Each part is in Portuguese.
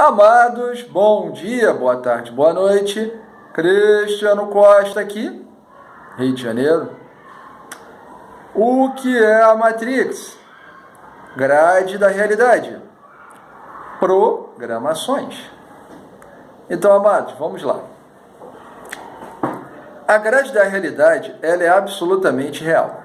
Amados, bom dia, boa tarde, boa noite. Cristiano Costa aqui, Rio de Janeiro. O que é a Matrix? Grade da realidade. Programações. Então, amados, vamos lá. A grade da realidade, ela é absolutamente real.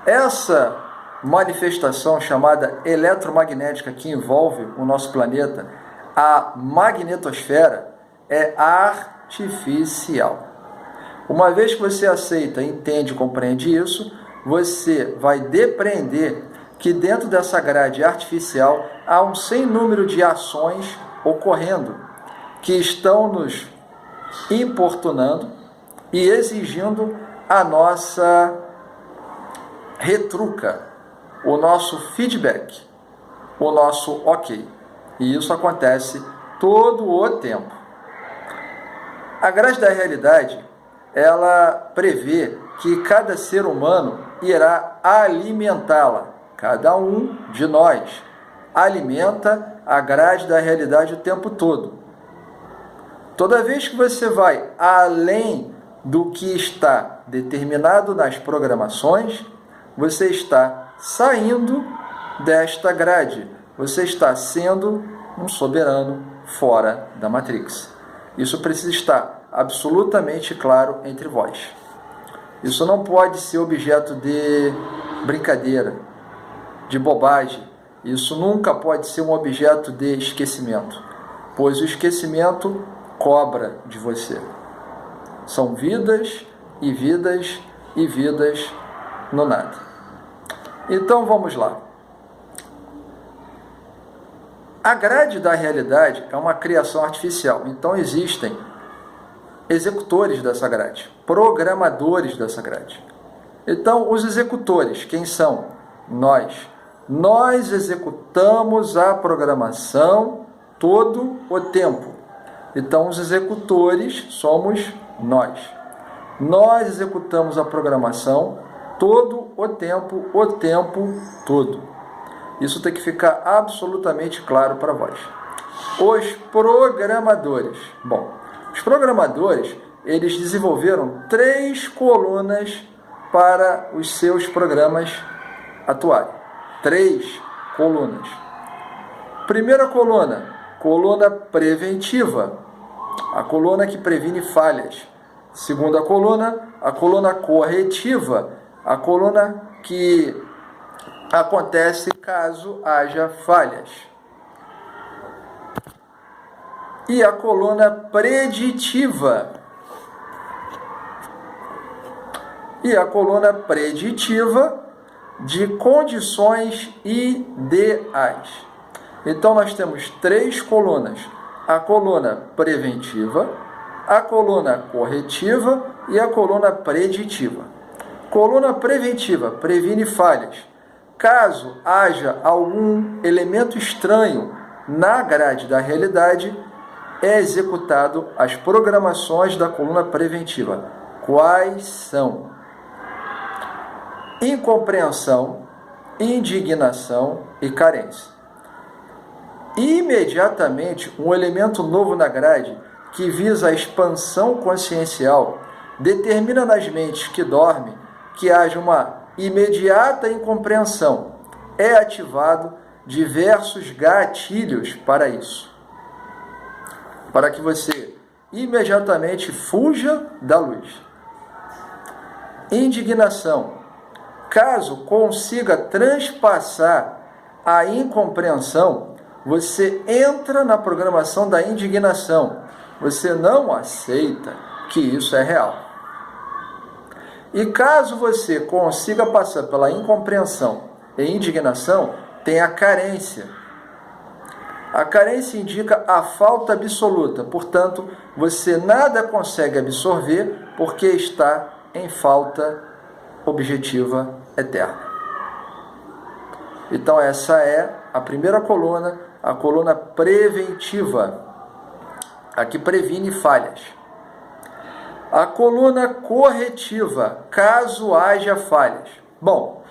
Essa manifestação chamada eletromagnética que envolve o nosso planeta, a magnetosfera, é artificial. Uma vez que você aceita, entende e compreende isso, você vai depreender que dentro dessa grade artificial há um sem número de ações ocorrendo que estão nos importunando e exigindo a nossa retruca, o nosso feedback, o nosso ok. E isso acontece todo o tempo. A grade da realidade, ela prevê que cada ser humano irá alimentá-la. Cada um de nós alimenta a grade da realidade o tempo todo. Toda vez que você vai além do que está determinado nas programações, você está saindo desta grade. Você está sendo um soberano fora da Matrix. Isso precisa estar absolutamente claro entre vós. Isso não pode ser objeto de brincadeira, de bobagem. Isso nunca pode ser um objeto de esquecimento, pois o esquecimento cobra de você. São vidas e vidas e vidas no nada. Então vamos lá. A grade da realidade é uma criação artificial. Então existem executores dessa grade, programadores dessa grade. Então os executores, quem são? Nós. Nós executamos a programação todo o tempo. Então os executores somos nós. Nós executamos a programação todo o tempo todo. Isso tem que ficar absolutamente claro para vós. Os programadores. Bom, os programadores, eles desenvolveram 3 colunas para os seus programas atuarem. 3 colunas. Primeira coluna, coluna preventiva, a coluna que previne falhas. Segunda coluna, a coluna corretiva, a coluna que acontece caso haja falhas. E a coluna preditiva. E a coluna preditiva de condições ideais. Então nós temos 3 colunas. A coluna preventiva, a coluna corretiva e a coluna preditiva. Coluna preventiva previne falhas. Caso haja algum elemento estranho na grade da realidade, é executado as programações da coluna preventiva. Quais são? Incompreensão, indignação e carência. Imediatamente, um elemento novo na grade que visa a expansão consciencial determina nas mentes que dormem que haja uma imediata incompreensão. É ativado diversos gatilhos para isso, para que você imediatamente fuja da luz. Indignação. Caso consiga transpassar a incompreensão, você entra na programação da indignação. Você não aceita que isso é real. E caso você consiga passar pela incompreensão e indignação, tem a carência. A carência indica a falta absoluta, portanto, você nada consegue absorver porque está em falta objetiva eterna. Então essa é a primeira coluna, a coluna preventiva, a que previne falhas. A coluna corretiva, caso haja falhas. Bom,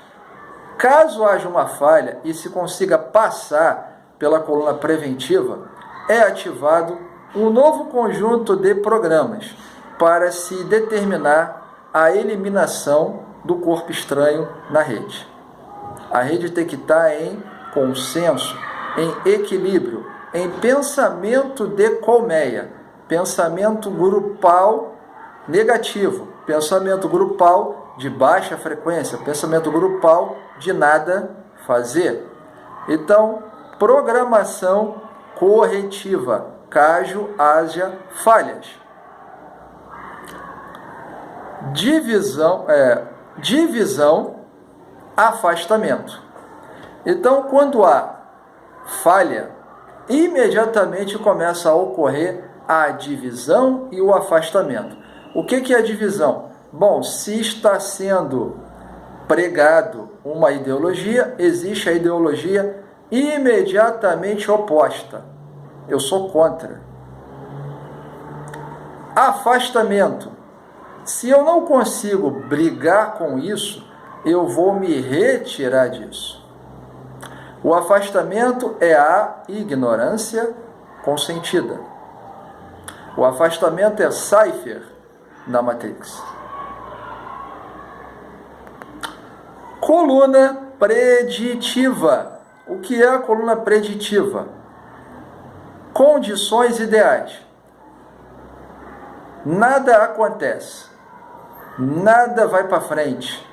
caso haja uma falha e se consiga passar pela coluna preventiva, é ativado um novo conjunto de programas para se determinar a eliminação do corpo estranho na rede. A rede tem que estar em consenso, em equilíbrio, em pensamento de colmeia, pensamento grupal negativo, pensamento grupal de baixa frequência, pensamento grupal de nada fazer. Então, programação corretiva, caso haja falhas. Divisão, afastamento. Então, quando há falha, imediatamente começa a ocorrer a divisão e o afastamento. O que é a divisão? Bom, se está sendo pregado uma ideologia, existe a ideologia imediatamente oposta. Eu sou contra. Afastamento. Se eu não consigo brigar com isso, eu vou me retirar disso. O afastamento é a ignorância consentida. O afastamento é Cypher na Matrix. Coluna preditiva. O que é a coluna preditiva? Condições ideais. Nada acontece. Nada vai para frente.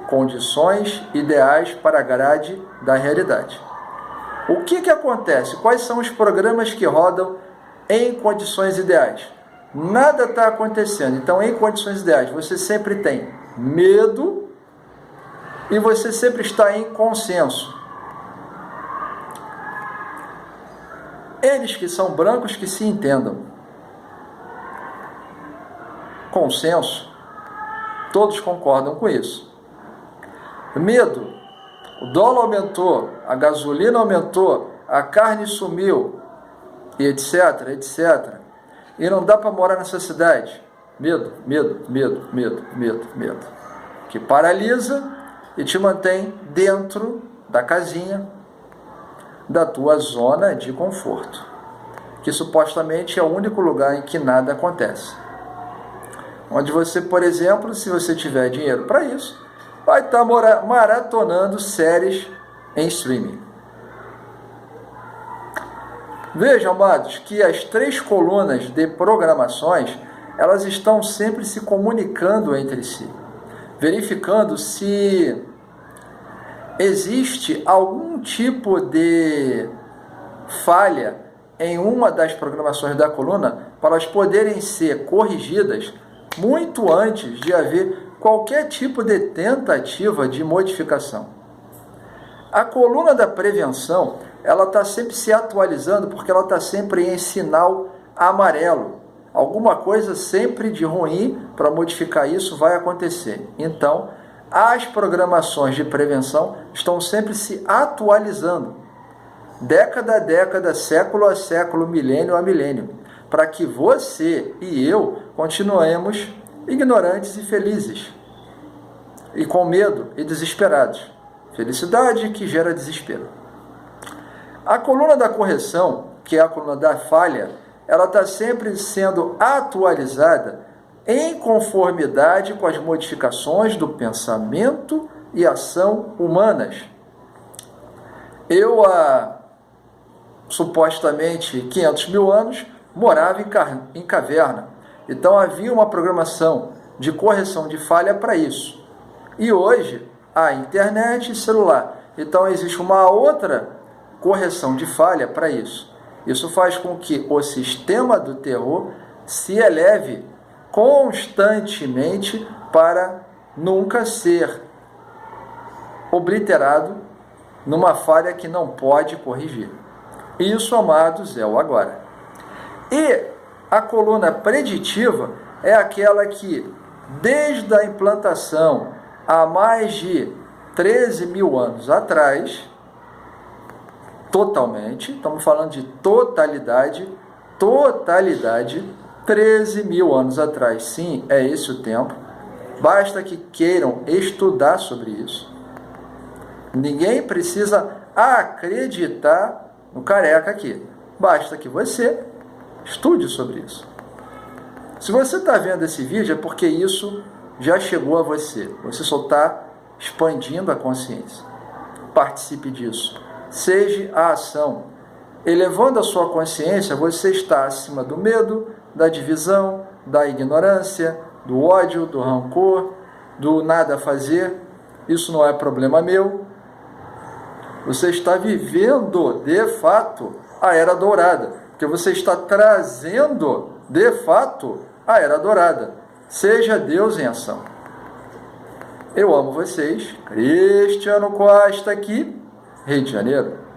Condições ideais para a grade da realidade. O que acontece? Quais são os programas que rodam em condições ideais? Nada está acontecendo. Então, em condições ideais, você sempre tem medo e você sempre está em consenso. Eles que são brancos que se entendam. Consenso. Todos concordam com isso. Medo. O dólar aumentou, a gasolina aumentou, a carne sumiu, e etc, etc. E não dá para morar nessa cidade. Medo, medo, medo, medo, medo, medo. Que paralisa e te mantém dentro da casinha, da tua zona de conforto. Que supostamente é o único lugar em que nada acontece. Onde você, por exemplo, se você tiver dinheiro para isso, vai estar maratonando séries em streaming. Vejam, amados, que as 3 colunas de programações, elas estão sempre se comunicando entre si, verificando se existe algum tipo de falha em uma das programações da coluna para elas poderem ser corrigidas muito antes de haver qualquer tipo de tentativa de modificação. A coluna da prevenção, ela está sempre se atualizando porque ela está sempre em sinal amarelo. Alguma coisa sempre de ruim para modificar isso vai acontecer. Então, as programações de prevenção estão sempre se atualizando. Década a década, século a século, milênio a milênio. Para que você e eu continuemos ignorantes e felizes. E com medo e desesperados. Felicidade que gera desespero. A coluna da correção, que é a coluna da falha, ela está sempre sendo atualizada em conformidade com as modificações do pensamento e ação humanas. Eu, há supostamente 500 mil anos, morava em caverna. Então havia uma programação de correção de falha para isso. E hoje, a internet e celular. Então existe uma outra correção de falha para isso. Isso faz com que o sistema do terror se eleve constantemente para nunca ser obliterado numa falha que não pode corrigir. Isso, amados, é o agora. E a coluna preditiva é aquela que, desde a implantação há mais de 13 mil anos atrás, totalmente, estamos falando de totalidade, 13 mil anos atrás, sim, é esse o tempo, basta que queiram estudar sobre isso. Ninguém precisa acreditar no careca aqui. Basta que você estude sobre isso. Se você está vendo esse vídeo, é porque isso já chegou a você. Você só está expandindo a consciência. Participe disso. Seja a ação. Elevando a sua consciência, você está acima do medo, da divisão, da ignorância, do ódio, do rancor, do nada a fazer. Isso não é problema meu. Você está vivendo, de fato, a Era Dourada. Porque você está trazendo, de fato, a Era Dourada. Seja Deus em ação. Eu amo vocês. Cristiano Costa aqui, Rio de Janeiro.